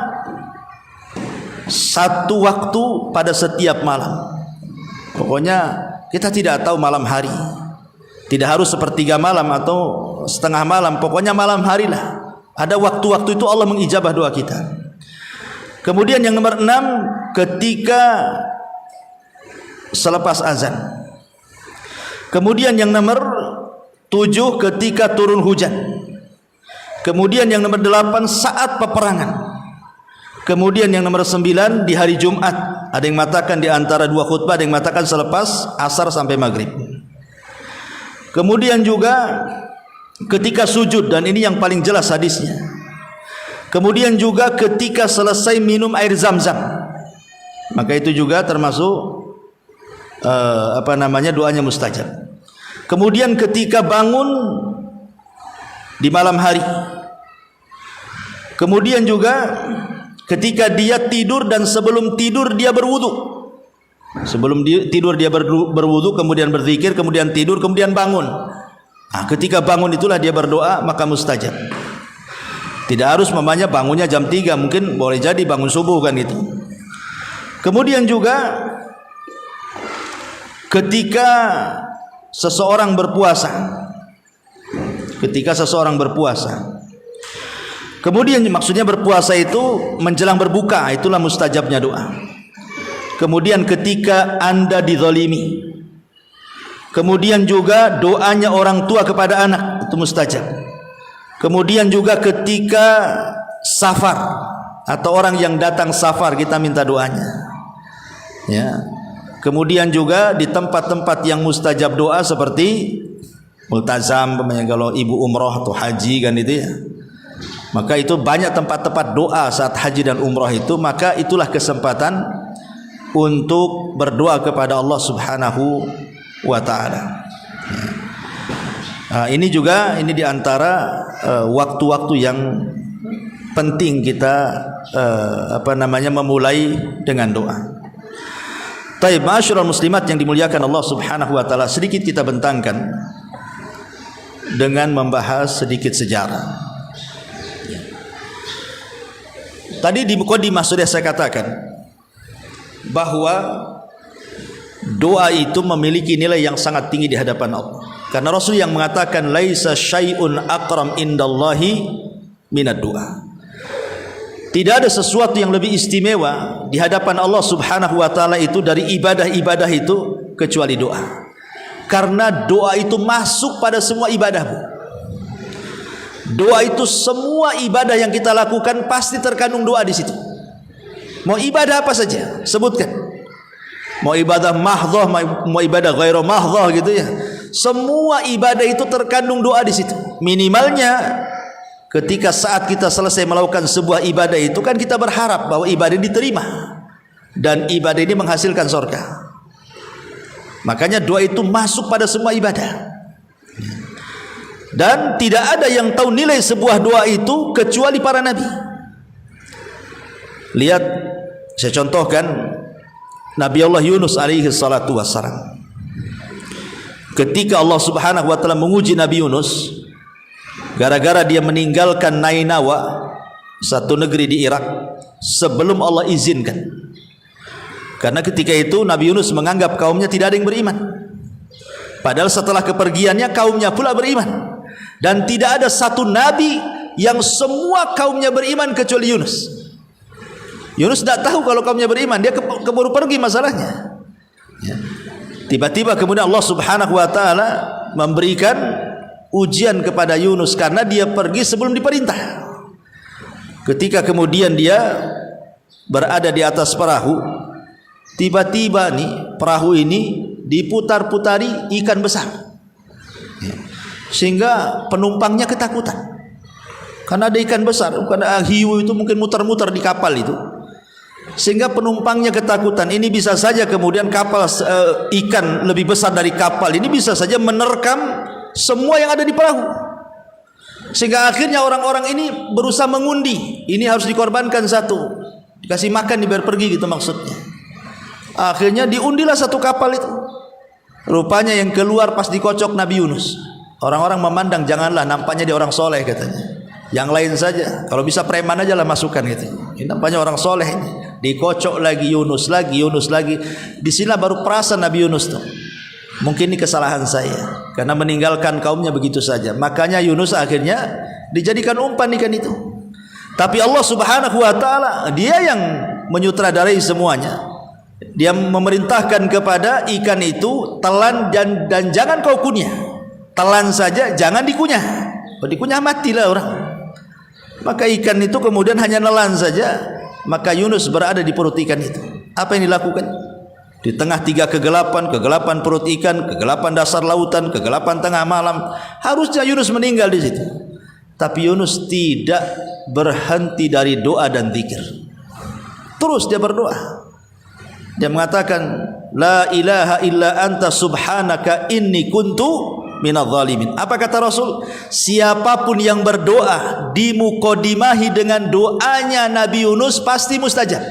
satu waktu pada setiap malam. Pokoknya kita tidak tahu malam hari. Tidak harus sepertiga malam atau setengah malam, pokoknya malam hari lah. Ada waktu-waktu itu Allah mengijabah doa kita. Kemudian yang nomor 6 ketika selepas azan. Kemudian yang nomor 7 ketika turun hujan. Kemudian yang nomor 8 saat peperangan. Kemudian yang nomor 9 di hari Jumat. Ada yang mengatakan di antara dua khutbah, ada yang mengatakan selepas asar sampai maghrib. Kemudian juga ketika sujud, dan ini yang paling jelas hadisnya. Kemudian juga ketika selesai minum air zam-zam. Maka itu juga termasuk doanya mustajab. Kemudian ketika bangun di malam hari. Kemudian juga ketika dia tidur dan sebelum tidur dia berwudu. Sebelum tidur dia berwudu, kemudian berzikir, kemudian tidur, kemudian bangun. Nah, ketika bangun itulah dia berdoa, maka mustajab. Tidak harus mamanya bangunnya jam 3, mungkin boleh jadi bangun subuh kan itu. Kemudian juga ketika seseorang berpuasa. Ketika seseorang berpuasa. Kemudian maksudnya berpuasa itu menjelang berbuka, itulah mustajabnya doa. Kemudian ketika Anda dizalimi. Kemudian juga doanya orang tua kepada anak, itu mustajab. Kemudian juga ketika safar atau orang yang datang safar kita minta doanya. Ya. Kemudian juga di tempat-tempat yang mustajab doa seperti multazam, kalau ibu umroh atau haji kan itu ya. Maka itu banyak tempat-tempat doa saat haji dan umroh itu, maka itulah kesempatan untuk berdoa kepada Allah Subhanahu wa taala. Ini juga di antara waktu-waktu yang penting kita memulai dengan doa. Taib, ma'asyiral muslimat yang dimuliakan Allah Subhanahu wa taala, sedikit kita bentangkan dengan membahas sedikit sejarah. Tadi di mukadimah sudah saya katakan bahwa doa itu memiliki nilai yang sangat tinggi di hadapan Allah. Karena Rasul yang mengatakan laisa syai'un aqram indallahi minad doa. Tidak ada sesuatu yang lebih istimewa di hadapan Allah Subhanahu wa taala itu dari ibadah-ibadah itu kecuali doa. Karena doa itu masuk pada semua ibadah, Bu. Doa itu semua ibadah yang kita lakukan pasti terkandung doa di situ. Mau ibadah apa saja, sebutkan. Mau ibadah mahdhah, mau ibadah ghairu mahdhah gitu ya. Semua ibadah itu terkandung doa di situ. Minimalnya ketika saat kita selesai melakukan sebuah ibadah itu kan kita berharap bahwa ibadah diterima dan ibadah ini menghasilkan surga. Makanya doa itu masuk pada semua ibadah. Dan tidak ada yang tahu nilai sebuah doa itu kecuali para nabi. Lihat, saya contohkan Nabi Allah Yunus alaihi salatu wassalam. Ketika Allah Subhanahu wa taala menguji Nabi Yunus gara-gara dia meninggalkan Nainawa, satu negeri di Irak, sebelum Allah izinkan. Karena ketika itu Nabi Yunus menganggap kaumnya tidak ada yang beriman. Padahal setelah kepergiannya kaumnya pula beriman. Dan tidak ada satu nabi yang semua kaumnya beriman kecuali Yunus. Yunus tidak tahu kalau kaumnya beriman, dia keburu pergi masalahnya. Ya. Tiba-tiba kemudian Allah Subhanahu wa taala memberikan ujian kepada Yunus karena dia pergi sebelum diperintah. Ketika kemudian dia berada di atas perahu, tiba-tiba nih perahu ini diputar-putari ikan besar, sehingga penumpangnya ketakutan karena ada ikan besar. Karena hiu itu mungkin muter-muter di kapal itu, sehingga penumpangnya ketakutan. Ini bisa saja kemudian kapal ikan lebih besar dari kapal ini bisa saja menerkam semua yang ada di perahu. Sehingga akhirnya orang-orang ini berusaha mengundi, ini harus dikorbankan satu, dikasih makan dibiar pergi gitu maksudnya. Akhirnya diundilah satu kapal itu. Rupanya yang keluar pas dikocok Nabi Yunus. Orang-orang memandang, janganlah, nampaknya dia orang soleh katanya. Yang lain saja, kalau bisa preman aja lah masukkan gitu. Ini nampaknya orang soleh ini. Dikocok lagi Yunus lagi, Yunus lagi. Di sini baru perasan Nabi Yunus tuh. Mungkin ini kesalahan saya karena meninggalkan kaumnya begitu saja. Makanya Yunus akhirnya dijadikan umpan ikan itu. Tapi Allah Subhanahu wa taala dia yang menyutradarai semuanya. Dia memerintahkan kepada ikan itu telan dan jangan kau kunyah. Telan saja, jangan dikunyah. Kalau dikunyah matilah orang. Maka ikan itu kemudian hanya nelan saja. Maka Yunus berada di perut ikan itu. Apa yang dilakukan? Di tengah tiga kegelapan, kegelapan perut ikan, kegelapan dasar lautan, kegelapan tengah malam, harusnya Yunus meninggal di situ. Tapi Yunus tidak berhenti dari doa dan zikir. Terus dia berdoa. Dia mengatakan, la ilaha illa anta subhanaka inni kuntu minadh dhalimin. Apa kata Rasul? Siapapun yang berdoa dimukodimahi dengan doanya Nabi Yunus pasti mustajab.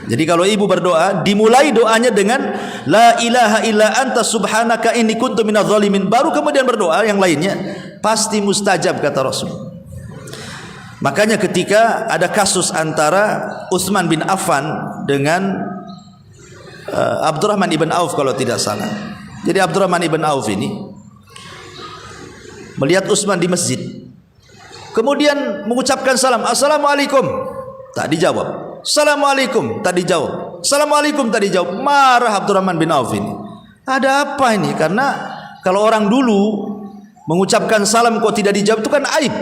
Jadi kalau ibu berdoa, dimulai doanya dengan la ilaha illa anta subhanaka inni kuntu minadh dhalimin, baru kemudian berdoa yang lainnya, pasti mustajab kata Rasul. Makanya ketika ada kasus antara Utsman bin Affan dengan Abdurrahman ibn Auf kalau tidak salah. Jadi Abdurrahman ibn Auf ini melihat Utsman di masjid, kemudian mengucapkan salam, assalamualaikum, tak dijawab. Assalamualaikum, tak dijawab. Assalamualaikum, tak dijawab. Marah Abdurrahman bin Auf ini. Ada apa ini? Karena kalau orang dulu mengucapkan salam kok tidak dijawab itu kan aib.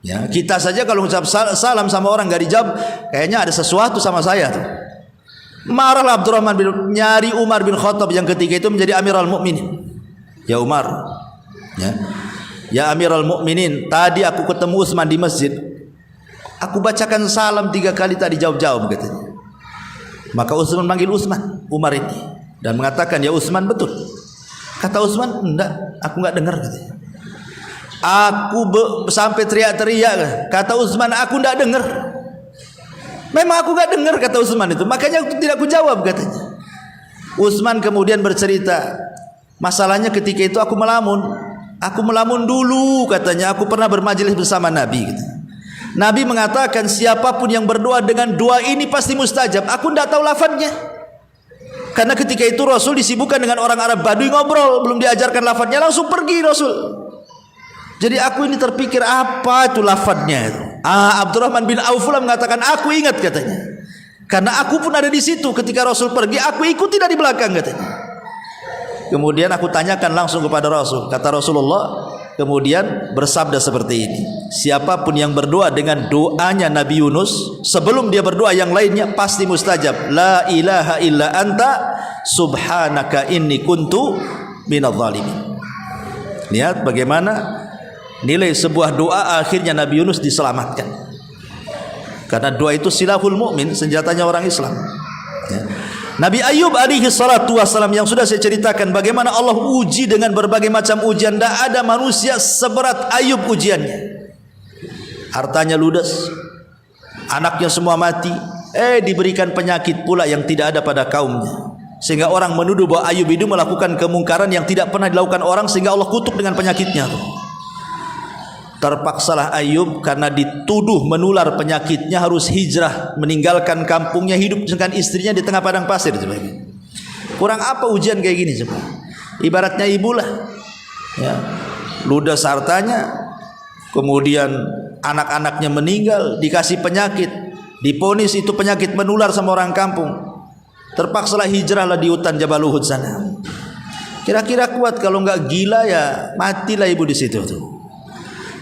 Ya, kita saja kalau mengucap salam sama orang enggak dijawab, kayaknya ada sesuatu sama saya tuh. Marahlah Abdurrahman bin, nyari Umar bin Khattab yang ketika itu menjadi Amirul Mukminin. Ya Umar, ya Amirul Mukminin, tadi aku ketemu Utsman di masjid. Aku bacakan salam 3 kali tak dijawab-jawab katanya. Maka Utsman manggil Umar ini dan mengatakan, ya Utsman, betul. Kata Utsman, enggak, aku enggak dengar katanya. Aku sampai teriak-teriak. Kata Utsman, aku enggak dengar. Memang aku enggak dengar kata Utsman itu. Makanya aku tidak aku jawab katanya. Utsman kemudian bercerita, masalahnya ketika itu aku melamun. Aku melamun dulu katanya. Aku pernah bermajelis bersama Nabi gitu. Nabi mengatakan siapapun yang berdoa dengan doa ini pasti mustajab. Aku tidak tahu lafadznya. Karena ketika itu Rasul disibukkan dengan orang Arab Badui ngobrol, belum diajarkan lafadznya, langsung pergi Rasul. Jadi aku ini terpikir apa itu lafadznya itu. Abdurrahman bin Auf mengatakan aku ingat katanya. Karena aku pun ada di situ ketika Rasul pergi, aku ikuti dari belakang katanya. Kemudian aku tanyakan langsung kepada Rasul. Kata Rasulullah kemudian bersabda seperti ini, siapapun yang berdoa dengan doanya Nabi Yunus sebelum dia berdoa yang lainnya pasti mustajab. La ilaha illa anta subhanaka inni kuntu minadh dhalimin. Lihat bagaimana nilai sebuah doa, akhirnya Nabi Yunus diselamatkan. Karena doa itu silahul mukmin, senjatanya orang Islam. Ya. Nabi Ayub alaihi salatu wassalam yang sudah saya ceritakan bagaimana Allah uji dengan berbagai macam ujian. Tidak ada manusia seberat Ayub ujiannya. Hartanya ludes, anaknya semua mati, diberikan penyakit pula yang tidak ada pada kaumnya, sehingga orang menuduh bahwa Ayub itu melakukan kemungkaran yang tidak pernah dilakukan orang, sehingga Allah kutuk dengan penyakitnya. Terpaksalah Ayub karena dituduh menular penyakitnya harus hijrah, meninggalkan kampungnya, hidup dengan istrinya di tengah padang pasir. Kurang apa ujian kayak gini coba? Ibaratnya ibulah, ya, ludes hartanya, kemudian anak-anaknya meninggal, dikasih penyakit, diponis itu penyakit menular sama orang kampung. terpaksalah hijrahlah di hutan Jabal Uhud sana. Kira-kira kuat, kalau enggak gila ya matilah ibu di situ tuh.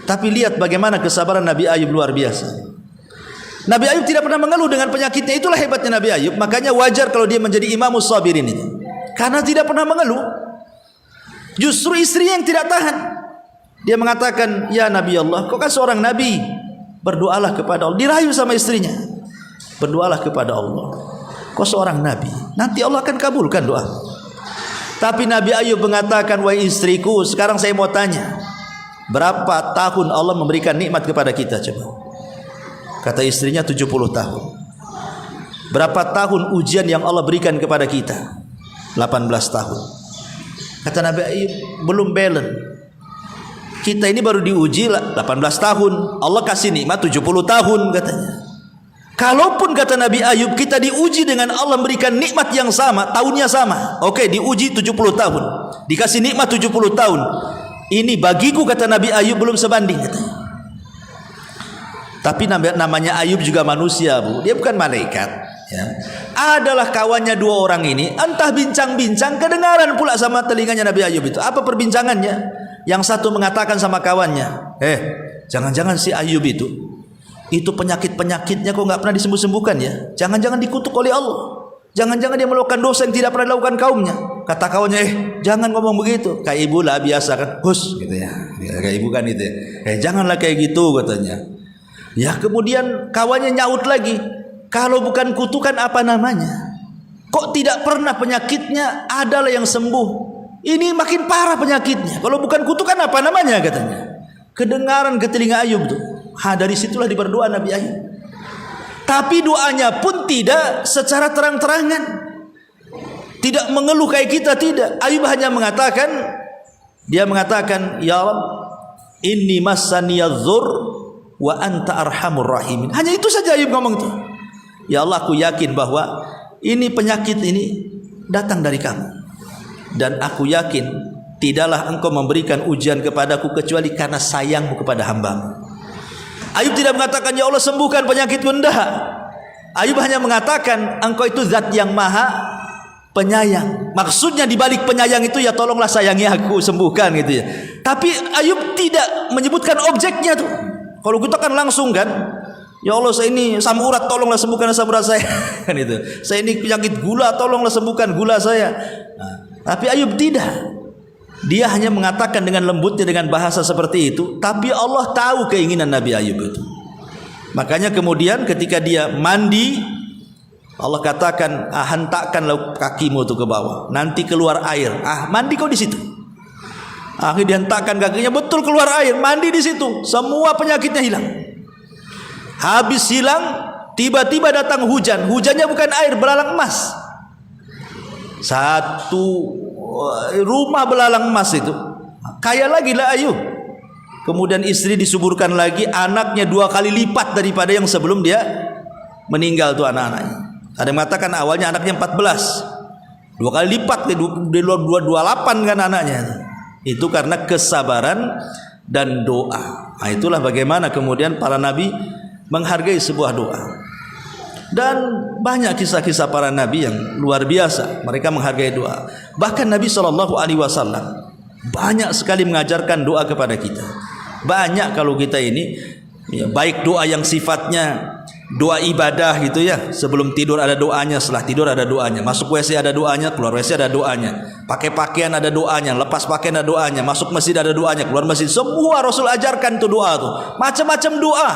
Tapi lihat bagaimana kesabaran Nabi Ayub, luar biasa. Nabi Ayub tidak pernah mengeluh dengan penyakitnya. Itulah hebatnya Nabi Ayub. Makanya wajar kalau dia menjadi imamus sabirin itu, karena tidak pernah mengeluh. Justru istrinya yang tidak tahan. Dia mengatakan, ya Nabi Allah, kau kan seorang Nabi, berdoalah kepada Allah. Dirayu sama istrinya, berdoalah kepada Allah, kau seorang Nabi, nanti Allah akan kabulkan doa. Tapi Nabi Ayub mengatakan, wahai istriku, sekarang saya mau tanya, berapa tahun Allah memberikan nikmat kepada kita? Coba. Kata istrinya 70 tahun. Berapa tahun ujian yang Allah berikan kepada kita? 18 tahun. Kata Nabi Ayub, belum balance. Kita ini baru diuji 18 tahun, Allah kasih nikmat 70 tahun katanya. Kalaupun kata Nabi Ayub kita diuji dengan Allah memberikan nikmat yang sama, tahunnya sama. Oke, diuji 70 tahun, dikasih nikmat 70 tahun. Ini bagiku kata Nabi Ayub belum sebanding katanya. Tapi namanya Ayub juga manusia, Bu. Dia bukan malaikat, ya. Adalah kawannya dua orang ini, entah bincang-bincang, kedengaran pula sama telinganya Nabi Ayub itu. Apa perbincangannya? Yang satu mengatakan sama kawannya, jangan-jangan si Ayub itu penyakit-penyakitnya kok nggak pernah disembuh-sembuhkan ya? Jangan-jangan dikutuk oleh Allah. Jangan-jangan dia melakukan dosa yang tidak pernah dilakukan kaumnya. Kata kawannya, jangan ngomong begitu. Kayak ibu lah biasa kan, hus gitu ya. Kayak ibu kan itu ya. Janganlah kayak gitu katanya. Ya kemudian kawannya nyaut lagi, kalau bukan kutukan apa namanya? Kok tidak pernah penyakitnya adalah yang sembuh? Ini makin parah penyakitnya. Kalau bukan kutukan apa namanya katanya? Kedengaran ke telinga Ayub tuh. Dari situlah diberdoa Nabi Ayub. Tapi doanya pun tidak secara terang-terangan, tidak mengeluh kayak kita, tidak. Ayub hanya mengatakan, dia mengatakan, ya Rabb, inni massaniyadz-dzur wa anta arhamur rahimin. Hanya itu saja Ayub ngomong itu. Ya Allah, aku yakin bahwa ini penyakit ini datang dari kamu, dan aku yakin tidaklah engkau memberikan ujian kepadaku kecuali karena sayangmu kepada hambamu. Ayub tidak mengatakan ya Allah sembuhkan penyakitku, enggak. Ayub hanya mengatakan engkau itu zat yang maha penyayang. Maksudnya di balik penyayang itu ya tolonglah sayangi aku, sembuhkan gitu ya. Tapi Ayub tidak menyebutkan objeknya tuh. Kalau kita kan langsung kan, ya Allah saya ini asam urat, tolonglah sembuhkan asam urat saya. Kan itu. Saya ini penyakit gula, tolonglah sembuhkan gula saya. Tapi Ayub tidak. Dia hanya mengatakan dengan lembutnya, dengan bahasa seperti itu. Tapi Allah tahu keinginan Nabi Ayub itu. Makanya kemudian ketika dia mandi, Allah katakan, hentakkanlah kakimu itu ke bawah, nanti keluar air. Mandi kau di situ. Akhirnya dihentakkan kakinya, betul keluar air, mandi di situ. Semua penyakitnya hilang. Habis hilang, tiba-tiba datang hujan. Hujannya bukan air, belalang emas. Satu rumah belalang emas itu. Kaya lagi lah Ayub. Kemudian istri disuburkan lagi, anaknya 2 kali lipat daripada yang sebelum dia meninggal tuh anak-anaknya. Ada yang mengatakan awalnya anaknya 14, 2 kali lipat, 28 kan anaknya. Itu karena kesabaran dan doa. Itulah bagaimana kemudian para nabi menghargai sebuah doa. Dan banyak kisah-kisah para nabi yang luar biasa, mereka menghargai doa. Bahkan Nabi SAW banyak sekali mengajarkan doa kepada kita. Banyak kalau kita ini ya, baik doa yang sifatnya doa ibadah gitu ya, sebelum tidur ada doanya, setelah tidur ada doanya, masuk WC ada doanya, keluar WC ada doanya, pakai pakaian ada doanya, lepas pakaian ada doanya, masuk masjid ada doanya, keluar masjid. Semua Rasul ajarkan tuh doa tuh, macam-macam doa.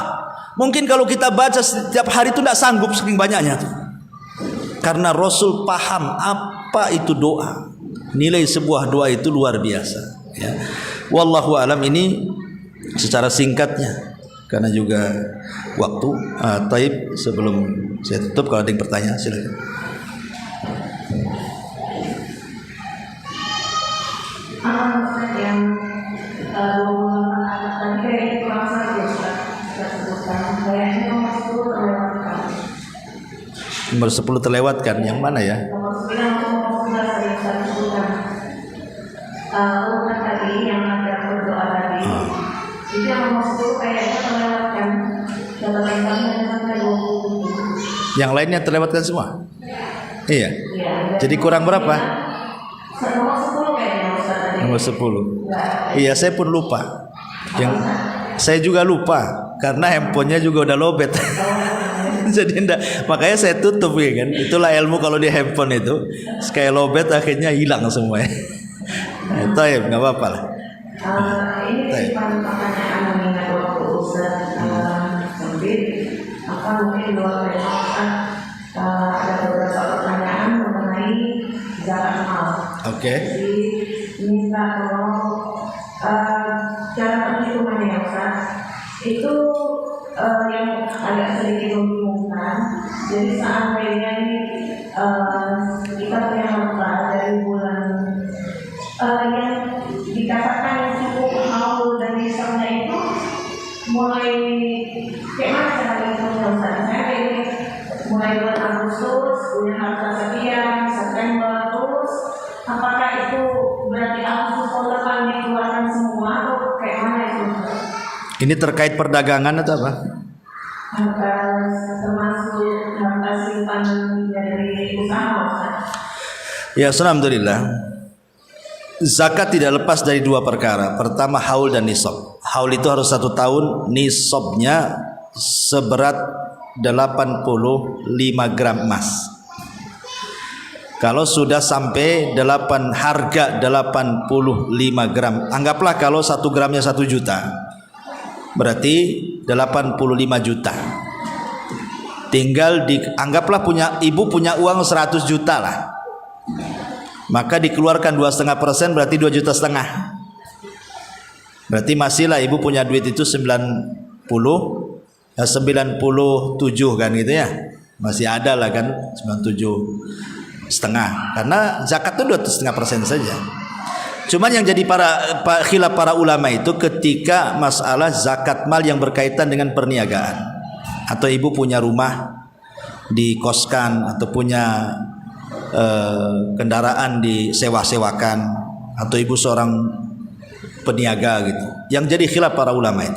Mungkin kalau kita baca setiap hari itu tidak sanggup saking banyaknya tuh. Karena Rasul paham apa itu doa. Nilai sebuah doa itu luar biasa ya. Wallahu alam, ini secara singkatnya karena juga waktu. Taib, sebelum saya tutup, kalau ada yang pertanyaan silakan. Yang tadi kayak kurang satu kita sebutkan, kayaknya nomor 10 terlewatkan. Yang mana ya? Nomor 9 nomor 11 tadi saya sebutkan. Urutan tadi yang ada berdoa tadi. Jadi yang nomor 10 kayaknya terlewatkan. Yang lainnya terlewatkan semua. Iya. Iya. Jadi kurang berapa? Nomor 10 kayaknya Ustaz tadi. Nomor 10. Enggak. Iya, saya pun lupa. Saya juga lupa karena handphonenya juga udah lobet. Jadi makanya saya tutup ya kan. Itulah ilmu kalau di handphone itu kayak lobet akhirnya hilang semuanya. Itu ya nggak apa-apa lah. Ini pertanyaan mengingat waktu Ustaz sempit. Mungkin luar biasa ada beberapa pertanyaan mengenai zakat mal. Oke. Jadi minta tolong cara perhitungannya Ustaz itu yang agak sedikit membingungkan. Jadi seandainya ini kita punya harta dari bulan yang dikatakan cukup haul dan nisabnya itu mulai kayak mana cara hitungnya Ustaz? Saya kayak ini mulai bulan Agustus punya harta sekian, September terus apakah itu berarti Agustus tahun depan dikeluarkan semua atau kayak mana itu? Ini terkait perdagangan atau apa? Harta termasuk harta simpanan dari usaha Ustaz. Ya, alhamdulillah. Zakat tidak lepas dari dua perkara. Pertama haul dan nisab. Haul itu harus 1 tahun, nisabnya seberat 85 gram emas. Kalau sudah sampai harga 85 gram, anggaplah kalau 1 gramnya 1 juta, berarti 85 juta. Tinggal anggaplah ibu punya uang 100 juta lah. Maka dikeluarkan 2,5% berarti 2,5 juta. Berarti masihlah ibu punya duit itu 97 kan gitu ya. Masih ada lah kan 97,5. Karena zakat itu 2,5% saja. Cuman yang jadi khilaf para ulama itu ketika masalah zakat mal yang berkaitan dengan perniagaan. Atau ibu punya rumah dikoskan atau punya kendaraan disewa-sewakan atau ibu seorang peniaga gitu. Yang jadi khilaf para ulama itu,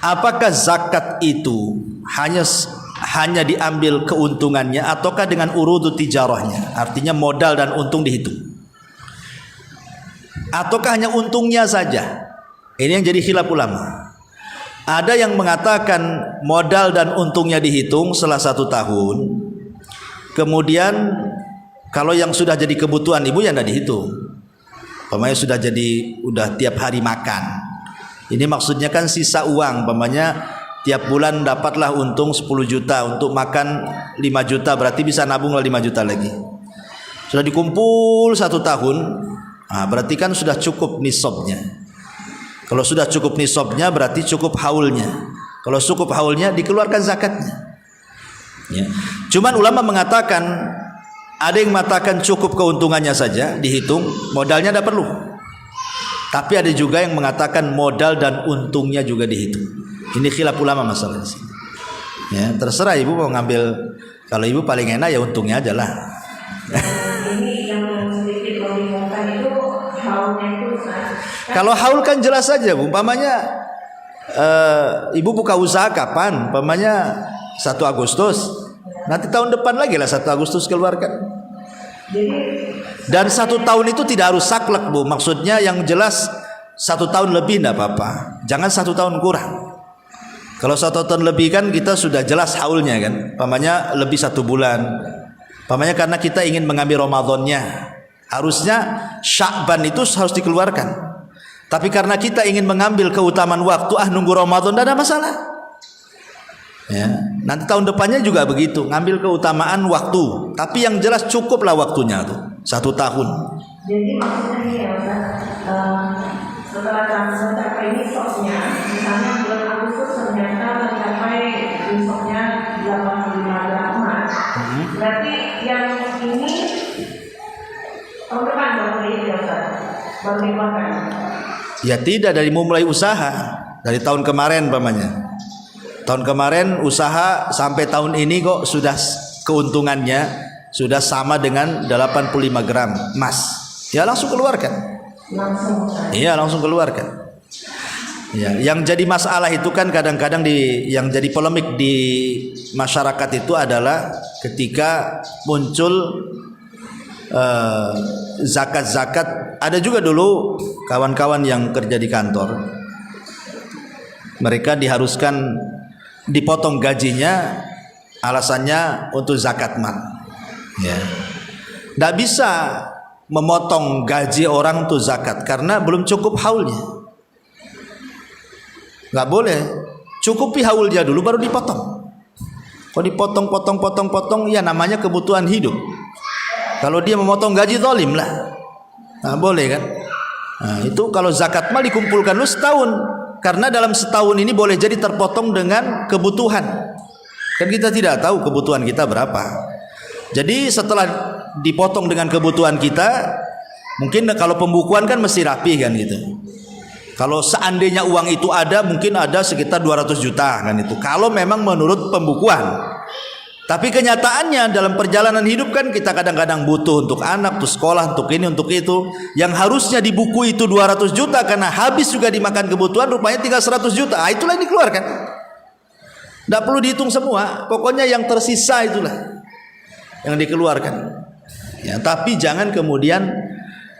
apakah zakat itu hanya diambil keuntungannya ataukah dengan urudu tijarahnya, artinya modal dan untung dihitung, ataukah hanya untungnya saja? Ini yang jadi khilaf ulama. Ada yang mengatakan modal dan untungnya dihitung setelah 1 tahun. Kemudian kalau yang sudah jadi kebutuhan ibu ya tidak dihitung. Umpamanya sudah udah tiap hari makan. Ini maksudnya kan sisa uang. Umpamanya tiap bulan dapatlah untung 10 juta untuk makan 5 juta, berarti bisa nabunglah 5 juta lagi. Sudah dikumpul 1 tahun, berarti kan sudah cukup nisabnya. Kalau sudah cukup nisabnya berarti cukup haulnya. Kalau cukup haulnya dikeluarkan zakatnya. Ya. Cuman ulama mengatakan, ada yang mengatakan cukup keuntungannya saja dihitung, modalnya tidak perlu. Tapi ada juga yang mengatakan modal dan untungnya juga dihitung. Ini khilaf ulama masalah di sini. Ya, terserah ibu mau ngambil. Kalau ibu paling enak ya untungnya aja lah. Ini yang sedikit membingungkan itu haulnya itu Ustaz. Kalau haul kan jelas saja, umpamanya ibu buka usaha kapan? Umpamanya 1 Agustus, nanti tahun depan lagi lah 1 Agustus keluarkan. Dan 1 tahun itu tidak harus saklek bu, maksudnya yang jelas 1 tahun lebih tidak apa-apa, jangan 1 tahun kurang. Kalau 1 tahun lebih kan kita sudah jelas haulnya kan, umpamanya lebih 1 bulan, umpamanya karena kita ingin mengambil Ramadannya, harusnya Sya'ban itu harus dikeluarkan. Tapi karena kita ingin mengambil keutamaan waktu, nunggu Ramadan tidak ada masalah. Ya, nanti tahun depannya juga begitu, ngambil keutamaan waktu, tapi yang jelas cukuplah waktunya tuh 1 tahun. Jadi maksudnya ini ya Ustaz, setelah mencapai nisabnya, misalnya bulan Agustus ternyata mencapai nisabnya 85 gram emas, berarti yang ini tahun depan baru ya Ustaz, baru dikeluarkan. Ya tidak, dari mulai usaha, dari tahun kemarin umpamanya. Tahun kemarin usaha sampai tahun ini kok sudah keuntungannya sudah sama dengan 85 gram emas. Ya langsung keluarkan. Langsung. Iya langsung keluarkan. Ya, yang jadi masalah itu kan kadang-kadang yang jadi polemik di masyarakat itu adalah ketika muncul zakat-zakat. Ada juga dulu kawan-kawan yang kerja di kantor, mereka diharuskan dipotong gajinya, alasannya untuk zakat mal. Ya, tidak bisa memotong gaji orang untuk zakat karena belum cukup haulnya. Nggak boleh, cukupi haulnya dulu baru dipotong. Kalau dipotong, ya namanya kebutuhan hidup. Kalau dia memotong gaji zalim lah, nggak boleh kan? Nah, itu kalau zakat mal dikumpulkan lu setahun, karena dalam setahun ini boleh jadi terpotong dengan kebutuhan. Kan kita tidak tahu kebutuhan kita berapa. Jadi setelah dipotong dengan kebutuhan kita, mungkin kalau pembukuan kan mesti rapi kan gitu. Kalau seandainya uang itu ada, mungkin ada sekitar 200 juta kan itu. Kalau memang menurut pembukuan. Tapi kenyataannya dalam perjalanan hidup kan kita kadang-kadang butuh untuk anak, untuk sekolah, untuk ini, untuk itu. Yang harusnya di buku itu 200 juta karena habis juga dimakan kebutuhan, rupanya tinggal 100 juta. Itulah yang dikeluarkan. Tidak perlu dihitung semua. Pokoknya yang tersisa itulah yang dikeluarkan. Ya, tapi jangan kemudian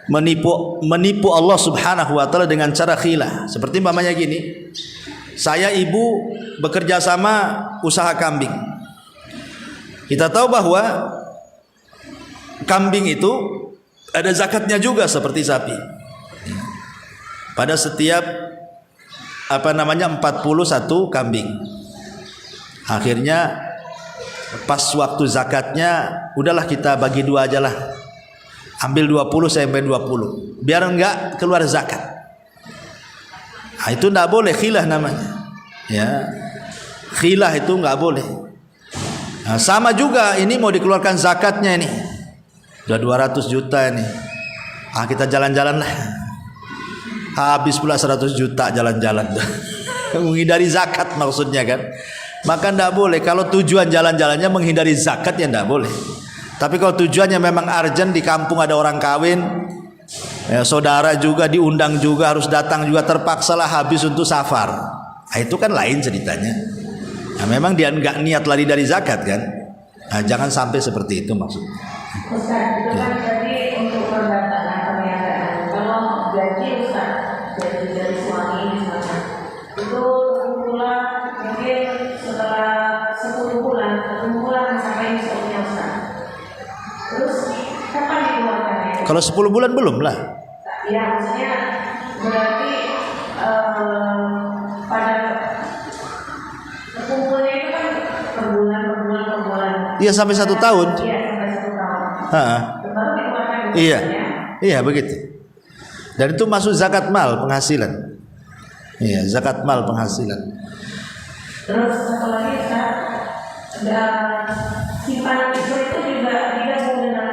menipu Allah Subhanahu wa taala dengan cara khilah. Seperti umpamanya gini, saya ibu bekerja sama usaha kambing. Kita tahu bahwa kambing itu ada zakatnya juga seperti sapi. Pada setiap 41 kambing. Akhirnya pas waktu zakatnya, udahlah kita bagi dua aja lah. Ambil 20, saya ambil 20. Biar enggak keluar zakat. Nah, itu enggak boleh, khilah namanya. Ya. Khilah itu enggak boleh. Nah, sama juga ini mau dikeluarkan zakatnya ini. Udah 200 juta ini. Ah, kita jalan-jalan lah. Habis pula 100 juta jalan-jalan. Menghindari zakat maksudnya kan. Maka enggak boleh. Kalau tujuan jalan-jalannya menghindari zakat, ya enggak boleh. Tapi kalau tujuannya memang urgent, di kampung ada orang kawin, ya, saudara juga diundang juga, harus datang juga, terpaksalah habis untuk safar. Nah, itu kan lain ceritanya. Nah, memang dia nggak niat lari dari zakat kan. Nah, jangan sampai seperti itu maksudnya. Ustaz, itu kan tadi untuk pernyataan. Kalau gaji Ustaz, gaji dari suami misalnya, itu kumpulan mungkin setelah 10 bulan, kumpulan sampai misalnya Ustaz. Terus kapan dikeluarkannya? Kalau 10 bulan belum lah. Ya, maksudnya berarti pada kumpulnya itu kan per bulan. Iya, sampai 1 tahun. Iya, sampai 1 tahun. Baru dikeluarkan. Iya, iya begitu. Dan itu masuk zakat mal penghasilan. Iya, zakat mal penghasilan. Terus satu lagi Ustaz, simpanan itu juga digabung dengan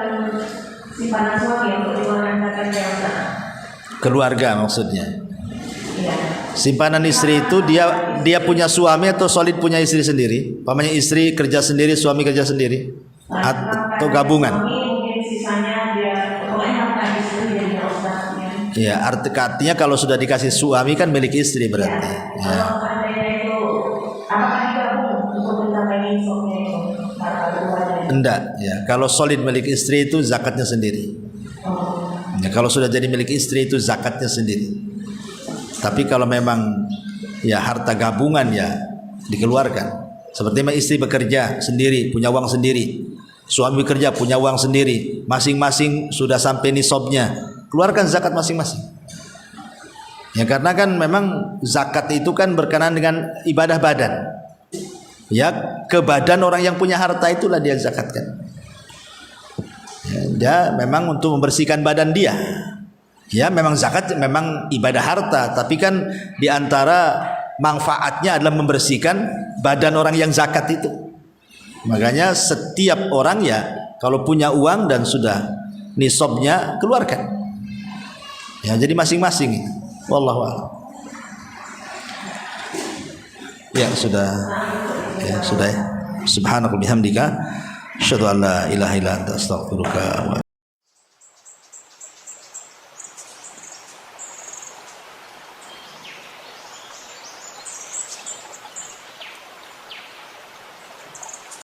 simpanan suami untuk dikeluarkan zakatnya Ustaz. Keluarga maksudnya. Iya. Simpanan istri itu dia punya suami atau solid punya istri sendiri. Pamannya istri kerja sendiri, suami kerja sendiri, atau gabungan. Suami mungkin sisanya dia pokoknya harta istri dia Ustaz. Ya, artinya kalau sudah dikasih suami kan milik istri berarti. Ya. Ya. Kalau seandainya itu apakah digabung untuk mencapai nisabnya itu? Enggak, ya. Kalau solid milik istri itu zakatnya sendiri. Ya, kalau sudah jadi milik istri itu zakatnya sendiri. Tapi kalau memang ya harta gabungan ya dikeluarkan. Seperti istri bekerja sendiri, punya uang sendiri. Suami bekerja punya uang sendiri. Masing-masing sudah sampai nisabnya. Keluarkan zakat masing-masing. Ya, karena kan memang zakat itu kan berkenaan dengan ibadah badan. Ya, ke badan orang yang punya harta itulah dia zakatkan. Ya, dia memang untuk membersihkan badan dia. Ya, memang zakat memang ibadah harta, tapi kan di antara manfaatnya adalah membersihkan badan orang yang zakat itu. Makanya setiap orang ya kalau punya uang dan sudah nisabnya keluarkan. Ya, jadi masing-masing. Wallahu a'lam. Ya, sudah. Ya, sudah ya. Subhanakallahumma bihamdika asyhadu an la ilaha illa anta astaghfiruka wa